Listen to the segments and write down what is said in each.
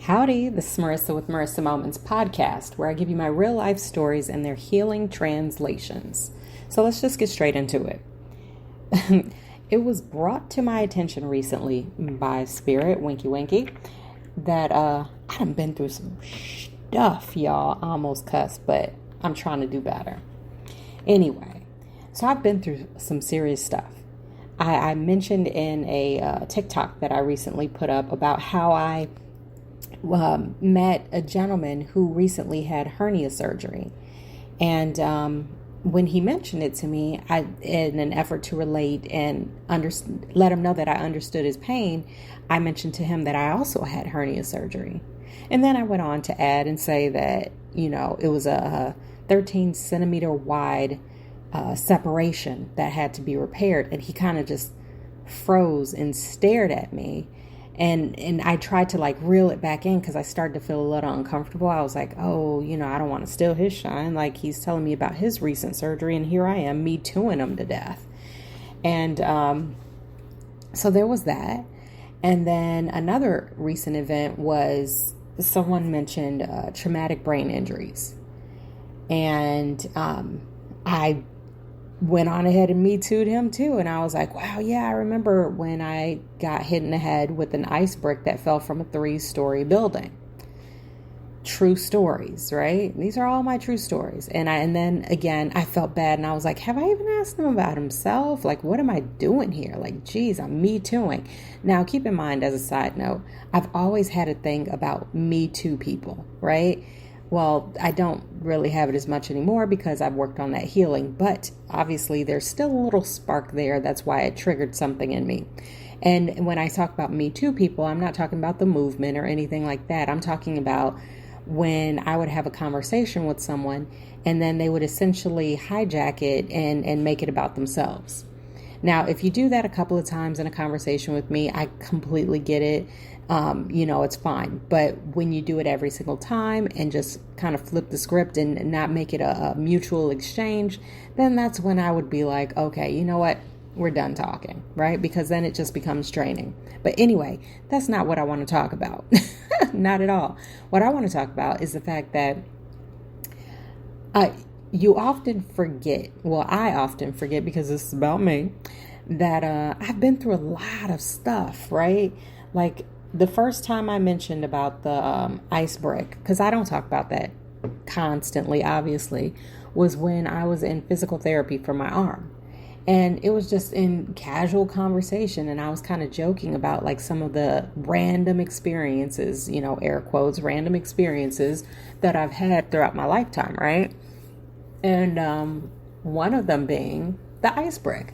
Howdy, this is Marisa with Marisa Moments podcast, where I give you my real life stories and their healing translations. So let's just get straight into it. It was brought to my attention recently by Spirit, Winky Winky, that I done been through some stuff, y'all. I almost cussed, but I'm trying to do better. Anyway, so I've been through some serious stuff. I mentioned in a TikTok that I recently put up about how I met a gentleman who recently had hernia surgery. And when he mentioned it to me, in an effort to relate and let him know that I understood his pain, I mentioned to him that I also had hernia surgery. And then I went on to add and say that, it was a 13 centimeter wide separation that had to be repaired. And he kind of just froze and stared at me. And I tried to reel it back in because I started to feel a little uncomfortable. I was like, oh, I don't want to steal his shine. Like, he's telling me about his recent surgery, and here I am, me tooing him to death. And so there was that. And then another recent event was someone mentioned traumatic brain injuries. And I went on ahead and me too'd him too. And I was like, wow, yeah, I remember when I got hit in the head with an Icebreak that fell from a 3-story building. True stories, right? These are all my true stories. And then again, I felt bad and I was like, have I even asked him about himself? Like, what am I doing here? Like, geez, I'm me tooing. Now, keep in mind, as a side note, I've always had a thing about me too people, right? Well, I don't really have it as much anymore because I've worked on that healing, but obviously there's still a little spark there. That's why it triggered something in me. And when I talk about Me Too people, I'm not talking about the movement or anything like that. I'm talking about when I would have a conversation with someone and then they would essentially hijack it and make it about themselves. Now, if you do that a couple of times in a conversation with me, I completely get it. It's fine. But when you do it every single time and just kind of flip the script and not make it a mutual exchange, then that's when I would be like, okay, you know what? We're done talking, right? Because then it just becomes draining. But anyway, that's not what I want to talk about. Not at all. What I want to talk about is the fact that you often forget, I often forget because this is about me, that I've been through a lot of stuff, right? Like the first time I mentioned about the Icebreak, because I don't talk about that constantly, obviously, was when I was in physical therapy for my arm. And it was just in casual conversation. And I was kind of joking about some of the random experiences, air quotes, random experiences that I've had throughout my lifetime, right? And one of them being the Icebreak.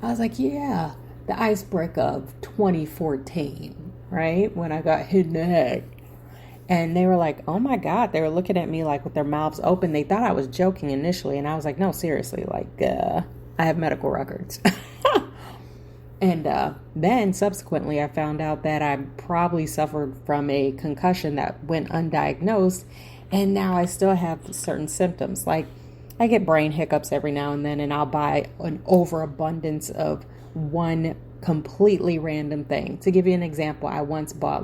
I was like, yeah, the Icebreak of 2014, right? When I got hit in the head. And they were like, oh my God. They were looking at me with their mouths open. They thought I was joking initially. And I was like, no, seriously, I have medical records. And then subsequently, I found out that I probably suffered from a concussion that went undiagnosed. And now I still have certain symptoms. I get brain hiccups every now and then, and I'll buy an overabundance of one completely random thing. To give you an example, I once bought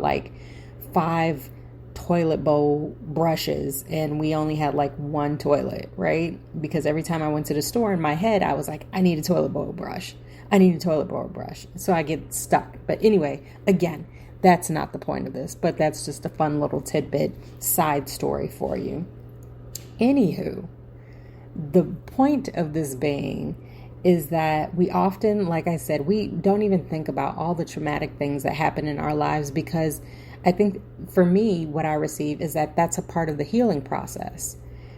5 toilet bowl brushes, and we only had one toilet, right? Because every time I went to the store, in my head, I was like, I need a toilet bowl brush. I need a toilet bowl brush. So I get stuck. But anyway, again, that's not the point of this, but that's just a fun little tidbit side story for you. Anywho, the point of this being is that we often, like I said, we don't even think about all the traumatic things that happen in our lives, because I think for me, what I receive is that that's a part of the healing process.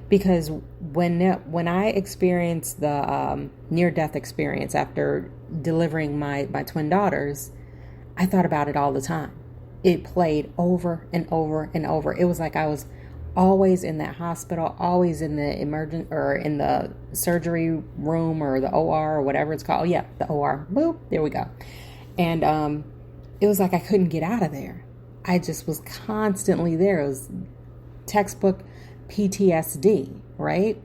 Because when I experienced the near-death experience after delivering my twin daughters, I thought about it all the time. It played over and over and over. It was like I was always in that hospital, always in the emergent or in the surgery room or the OR or whatever it's called. Yeah, the OR. Boop. There we go. And it was like I couldn't get out of there. I just was constantly there. It was textbook PTSD, right?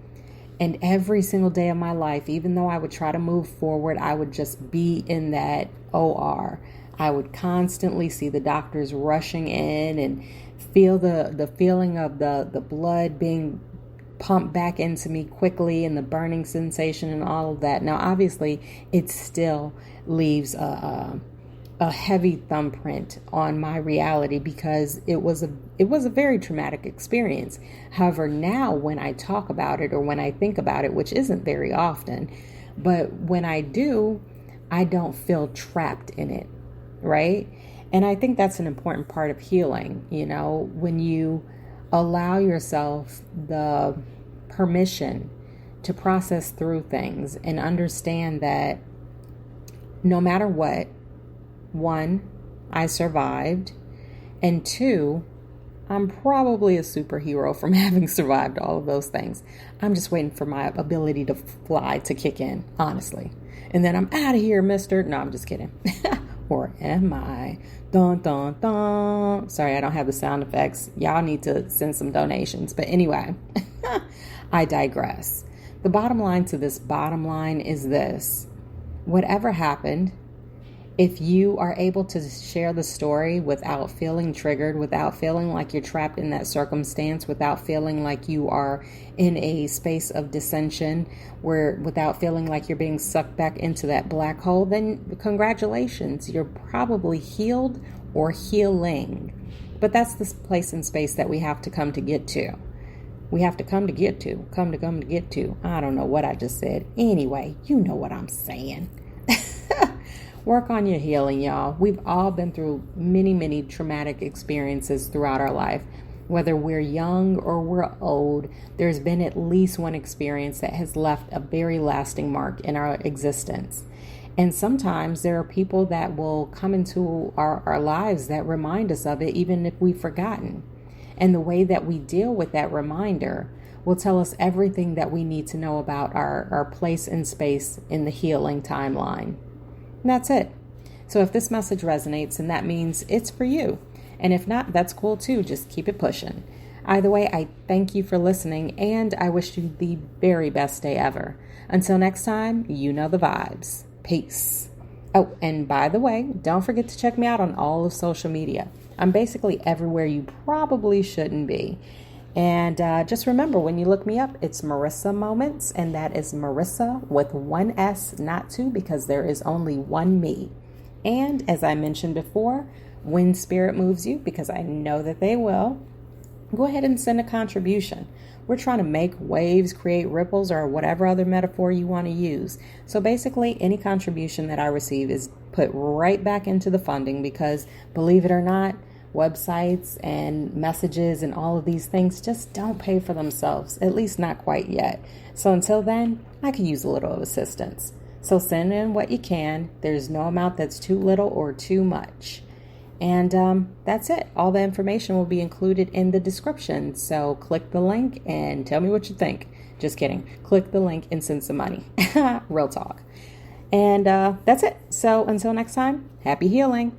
And every single day of my life, even though I would try to move forward, I would just be in that OR. I would constantly see the doctors rushing in and feel the feeling of the blood being pumped back into me quickly and the burning sensation and all of that. Now, obviously, it still leaves a heavy thumbprint on my reality because it was a very traumatic experience. However, now when I talk about it or when I think about it, which isn't very often, but when I do, I don't feel trapped in it, right? And I think that's an important part of healing, when you allow yourself the permission to process through things and understand that no matter what, one, I survived, and two, I'm probably a superhero from having survived all of those things. I'm just waiting for my ability to fly to kick in, honestly. And then I'm out of here, mister. No, I'm just kidding. Or am I? Dun, dun, dun. Sorry, I don't have the sound effects. Y'all need to send some donations. But anyway, I digress. The bottom line to this bottom line is this. Whatever happened, if you are able to share the story without feeling triggered, without feeling like you're trapped in that circumstance, without feeling like you are in a space of dissension, without feeling like you're being sucked back into that black hole, then congratulations, you're probably healed or healing. But that's the place and space that we have to come to get to. We have to come to get to. I don't know what I just said. Anyway, you know what I'm saying. Work on your healing, y'all. We've all been through many, many traumatic experiences throughout our life. Whether we're young or we're old, there's been at least one experience that has left a very lasting mark in our existence. And sometimes there are people that will come into our lives that remind us of it, even if we've forgotten. And the way that we deal with that reminder will tell us everything that we need to know about our place and space in the healing timeline. And that's it. So if this message resonates, then that means it's for you. And if not, that's cool too. Just keep it pushing. Either way, I thank you for listening, and I wish you the very best day ever. Until next time, you know the vibes. Peace. Oh, and by the way, don't forget to check me out on all of social media. I'm basically everywhere you probably shouldn't be. And just remember, when you look me up, it's Marisa Moments, and that is Marisa with one S, not two, because there is only one me. And as I mentioned before, when spirit moves you, because I know that they will, go ahead and send a contribution. We're trying to make waves, create ripples, or whatever other metaphor you want to use. So basically, any contribution that I receive is put right back into the funding because, believe it or not, websites and messages and all of these things just don't pay for themselves, at least not quite yet. So until then, I could use a little assistance. So send in what you can. There's no amount that's too little or too much. And that's it. All the information will be included in the description. So click the link and tell me what you think. Just kidding. Click the link and send some money. Real talk. And that's it. So until next time, happy healing.